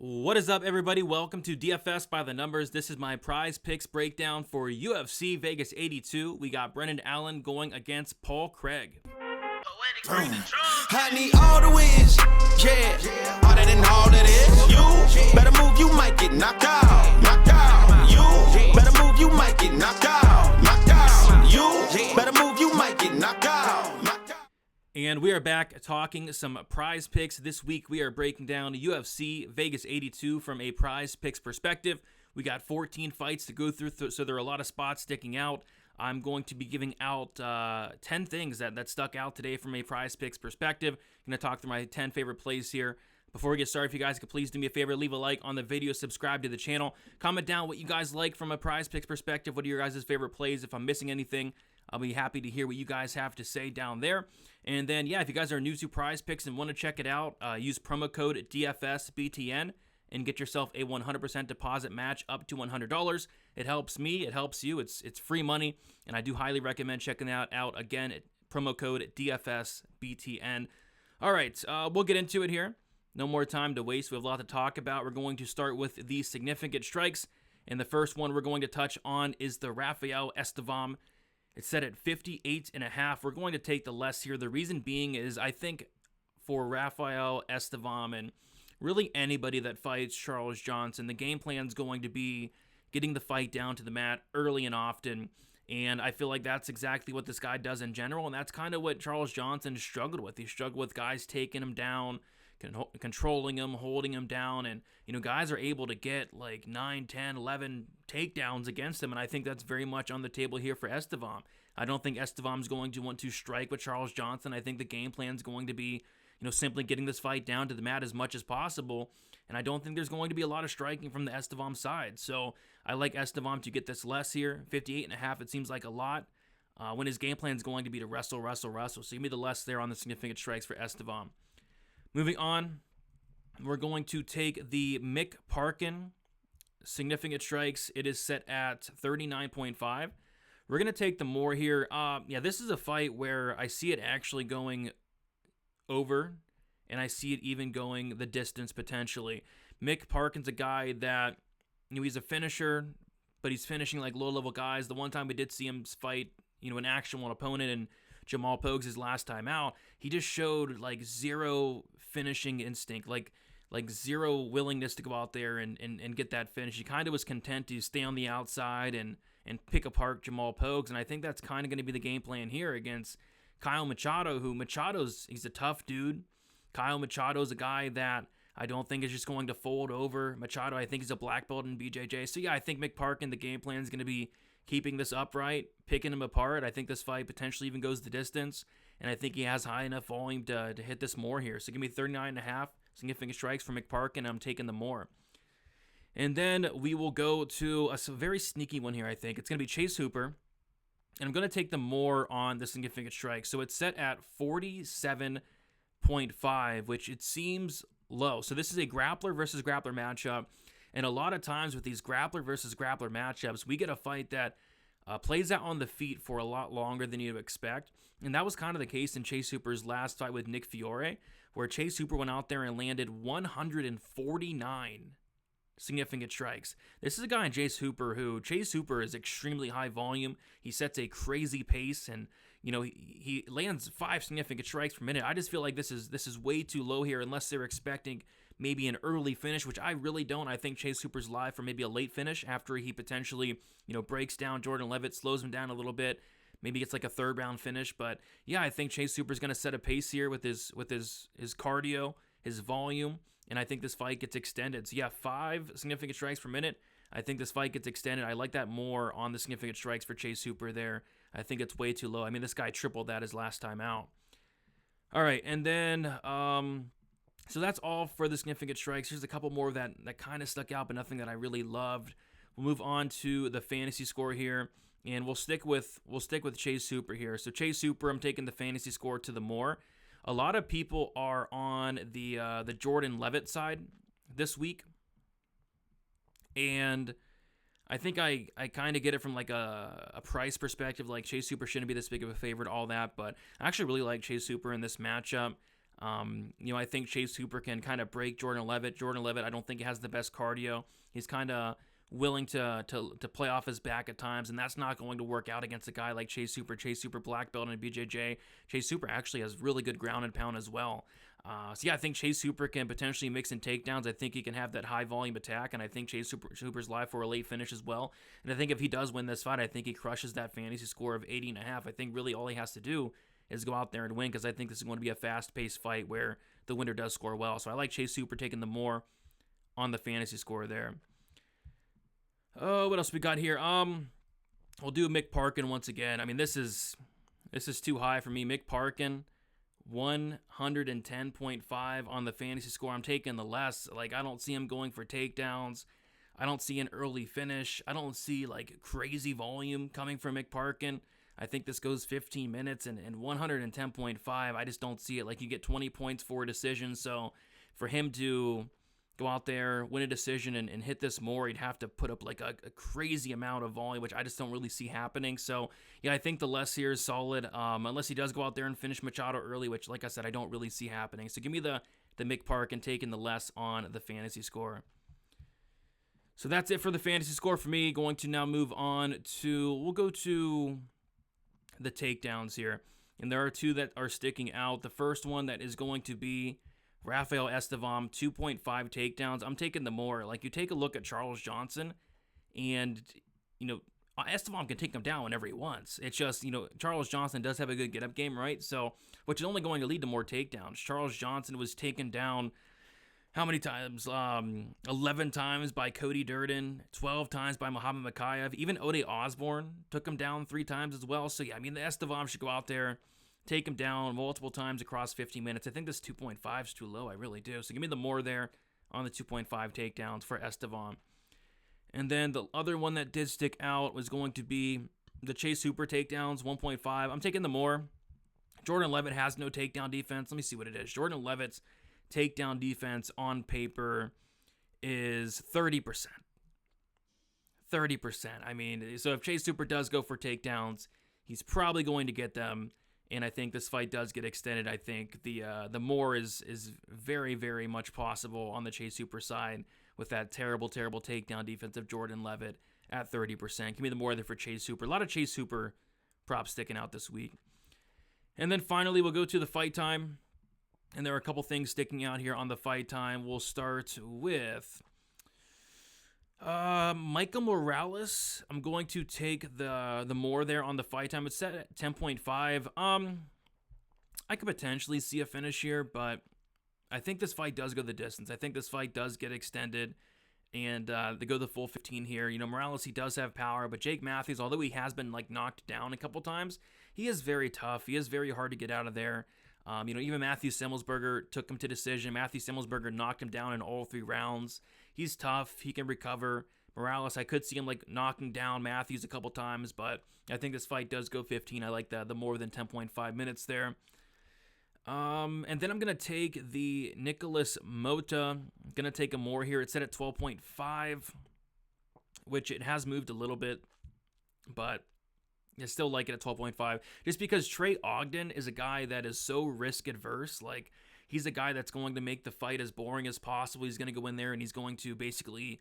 What is up, everybody? Welcome to DFS by the Numbers. This is my prize picks breakdown for UFC Vegas 82. We got Brendan Allen going against Paul Craig. I need all the wins, yeah. All that and all that is. You better move, you might get knocked out. Knocked out. You better move, you might get knocked out. Knocked out. You better move, you might get knocked out. Knocked out. And we are back talking some prize picks. This week we are breaking down UFC Vegas 82 from a prize picks perspective. We got 14 fights to go through, so there are a lot of spots sticking out. I'm going to be giving out 10 things that stuck out today from a prize picks perspective. I'm going to talk through my 10 favorite plays here. Before we get started, if you guys could please do me a favor, leave a like on the video, subscribe to the channel, comment down what you guys like from a prize picks perspective. What are your guys' favorite plays? If I'm missing anything, I'll be happy to hear what you guys have to say down there. And then, yeah, if you guys are new to prize picks and want to check it out, use promo code DFSBTN and get yourself a 100% deposit match up to $100. It helps me, it helps you, it's free money, and I do highly recommend checking that out. Again, promo code DFSBTN. All right, we'll get into it here. No more time to waste. We have a lot to talk about. We're going to start with the significant strikes, and the first one we're going to touch on is the Rafael Estevam. It's set at 58.5. We're going to take the less here. The reason being is I think for Rafael Estevam and really anybody that fights Charles Johnson, the game plan is going to be getting the fight down to the mat early and often. And I feel like that's exactly what this guy does in general. And that's kind of what Charles Johnson struggled with. He struggled with guys taking him down, controlling him, holding him down. And, guys are able to get like 9, 10, 11 takedowns against him. And I think that's very much on the table here for Estevam. I don't think Estevam's going to want to strike with Charles Johnson. I think the game plan is going to be simply getting this fight down to the mat as much as possible. And I don't think there's going to be a lot of striking from the Estevam side. So I like Estevam to get this less here. 58.5, it seems like a lot. When his game plan is going to be to wrestle. So give me the less there on the significant strikes for Estevam. Moving on, we're going to take the Mick Parkin significant strikes. It is set at 39.5. We're going to take the more here. This is a fight where I see it actually going over, and I see it even going the distance potentially. Mick Parkin's a guy that, he's a finisher, but he's finishing like low-level guys. The one time we did see him fight, an actual opponent, and Jamal Pogues his last time out, he just showed like zero finishing instinct, like zero willingness to go out there and get that finish. He kind of was content to stay on the outside and pick apart Jamal Pogues, and I think that's kind of going to be the game plan here against Kyle Machado, he's a tough dude. Kyle Machado's a guy that I don't think is just going to fold over. Machado, I think he's a black belt in BJJ. So yeah, I think Mick Parkin, the game plan is going to be keeping this upright, picking him apart. I think this fight potentially even goes the distance, and I think he has high enough volume to hit this more here. So give me 39.5 significant strikes for Mick Parkin, and I'm taking the more. And then we will go to a very sneaky one here, I think. It's going to be Chase Hooper. And I'm going to take the more on the significant strike. So it's set at 47.5, which it seems low. So this is a grappler versus grappler matchup. And a lot of times with these grappler versus grappler matchups, we get a fight that plays out on the feet for a lot longer than you'd expect. And that was kind of the case in Chase Hooper's last fight with Nick Fiore, where Chase Hooper went out there and landed 149 significant strikes. This is a guy in Chase Hooper is extremely high volume. He sets a crazy pace, and he lands 5 significant strikes per minute. I just feel like this is way too low here, unless they're expecting maybe an early finish, which I really don't. I think Chase Hooper's live for maybe a late finish after he potentially breaks down Jordan Levitt, slows him down a little bit. Maybe it's like a third round finish, but yeah, I think Chase Hooper's going to set a pace here with his cardio, his volume. And I think this fight gets extended. So yeah, 5 significant strikes per minute. I think this fight gets extended. I like that more on the significant strikes for Chase Hooper there. I think it's way too low. I mean, this guy tripled that his last time out. All right, and then, so that's all for the significant strikes. There's a couple more that kind of stuck out, but nothing that I really loved. We'll move on to the fantasy score here, and we'll stick with Chase Hooper here. So Chase Hooper, I'm taking the fantasy score to the more. A lot of people are on the Jordan Levitt side this week, and I think I kind of get it from like a price perspective. Like Chase Hooper shouldn't be this big of a favorite, all that, but I actually really like Chase Hooper in this matchup. I think Chase Hooper can kind of break Jordan Levitt. Jordan Levitt, I don't think he has the best cardio. He's kind of willing to play off his back at times, and that's not going to work out against a guy like Chase Hooper. Chase Hooper, black belt in BJJ. Chase Hooper actually has really good ground and pound as well. I think Chase Hooper can potentially mix in takedowns. I think he can have that high volume attack, and I think Chase Hooper's live for a late finish as well. And I think if he does win this fight, I think he crushes that fantasy score of 80.5. I think really all he has to do is go out there and win, because I think this is going to be a fast-paced fight where the winner does score well. So I like Chase Hooper taking the more on the fantasy score there. Oh, what else we got here? We'll do Mick Parkin once again. I mean, this is too high for me. Mick Parkin, 110.5 on the fantasy score. I'm taking the less. Like, I don't see him going for takedowns. I don't see an early finish. I don't see like crazy volume coming from Mick Parkin. I think this goes 15 minutes and 110.5. I just don't see it. Like, you get 20 points for a decision. So for him to go out there, win a decision, and hit this more, he'd have to put up like a crazy amount of volume, which I just don't really see happening. So yeah, I think the less here is solid, unless he does go out there and finish Machado early, which, like I said, I don't really see happening. So give me the Mick Park and taking the less on the fantasy score. So that's it for the fantasy score for me. Going to now move on to, we'll go to the takedowns here. And there are two that are sticking out. The first one that is going to be Rafael Estevam, 2.5 takedowns. I'm taking the more. Like, you take a look at Charles Johnson, and, Estevam can take him down whenever he wants. It's just, Charles Johnson does have a good get-up game, right? So, which is only going to lead to more takedowns. Charles Johnson was taken down how many times? 11 times by Cody Durden, 12 times by Muhammad Makayev. Even Ode Osborne took him down 3 times as well. So, yeah, I mean, the Estevam should go out there, take him down multiple times across 15 minutes. I think this 2.5 is too low. I really do. So give me the more there on the 2.5 takedowns for Estevam. And then the other one that did stick out was going to be the Chase Hooper takedowns, 1.5. I'm taking the more. Jordan Levitt has no takedown defense. Let me see what it is. Jordan Levitt's takedown defense on paper is 30%. 30%. I mean, so if Chase Hooper does go for takedowns, he's probably going to get them. And I think this fight does get extended. I think the more is very, very much possible on the Chase Hooper side with that terrible, terrible takedown defense of Jordan Levitt at 30%. Give me the more there for Chase Hooper. A lot of Chase Hooper props sticking out this week. And then finally, we'll go to the fight time. And there are a couple things sticking out here on the fight time. We'll start with Michael Morales. I'm going to take the more there on the fight time. It's set at 10.5. I could potentially see a finish here, but I think this fight does go the distance. I think this fight does get extended, and they go the full 15 here. Morales, he does have power, but Jake Matthews, although he has been like knocked down a couple times, he is very tough. He is very hard to get out of there. Even Matthew Semmelsberger took him to decision. Matthew Semmelsberger knocked him down in all 3 rounds. He's tough. He can recover. Morales, I could see him like knocking down Matthews a couple times, but I think this fight does go 15. I like the more than 10.5 minutes there. And then I'm going to take the Nicholas Mota. I'm going to take a more here. It's set at 12.5, which it has moved a little bit, but I still like it at 12.5, just because Trey Ogden is a guy that is so risk adverse. Like, he's a guy that's going to make the fight as boring as possible. He's going to go in there and he's going to basically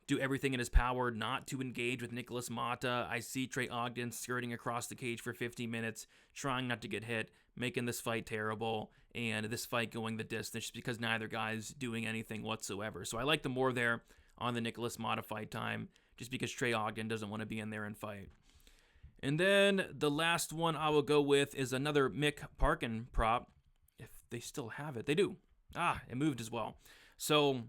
do everything in his power not to engage with Nicholas Mata. I see Trey Ogden skirting across the cage for 15 minutes, trying not to get hit, making this fight terrible, and this fight going the distance just because neither guy's doing anything whatsoever. So I like the more there on the Nicholas Mata fight time, just because Trey Ogden doesn't want to be in there and fight. And then the last one I will go with is another Mick Parkin prop. If they still have it. They do. It moved as well. So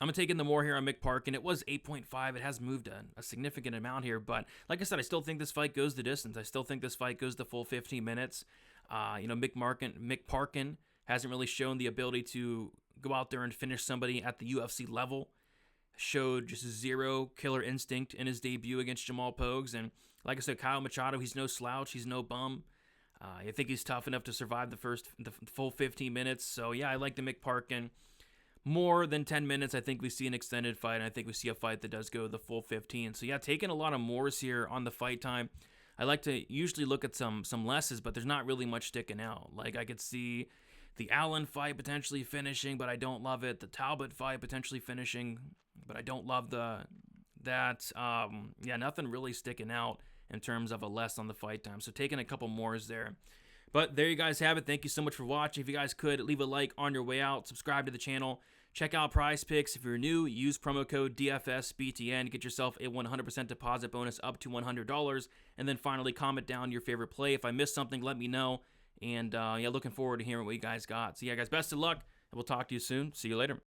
I'm taking the more here on Mick Parkin. It was 8.5. It has moved a significant amount here. But like I said, I still think this fight goes the distance. I still think this fight goes the full 15 minutes. Mick Parkin hasn't really shown the ability to go out there and finish somebody at the UFC level. Showed just zero killer instinct in his debut against Jamal Pogues. And like I said, Kyle Machado, he's no slouch. He's no bum. I think he's tough enough to survive the full 15 minutes. So, yeah, I like the Mick Parkin. More than 10 minutes, I think we see an extended fight, and I think we see a fight that does go the full 15. So, yeah, taking a lot of mores here on the fight time. I like to usually look at some lesses, but there's not really much sticking out. Like, I could see The Allen fight potentially finishing, but I don't love it. The Talbot fight potentially finishing, but I don't love that. Yeah, nothing really sticking out in terms of a less on the fight time. So taking a couple mores there. But there you guys have it. Thank you so much for watching. If you guys could, leave a like on your way out. Subscribe to the channel. Check out PrizePicks. If you're new, use promo code DFSBTN. Get yourself a 100% deposit bonus up to $100. And then finally, comment down your favorite play. If I missed something, let me know. And yeah, looking forward to hearing what you guys got. So yeah, guys, best of luck. And we'll talk to you soon. See you later.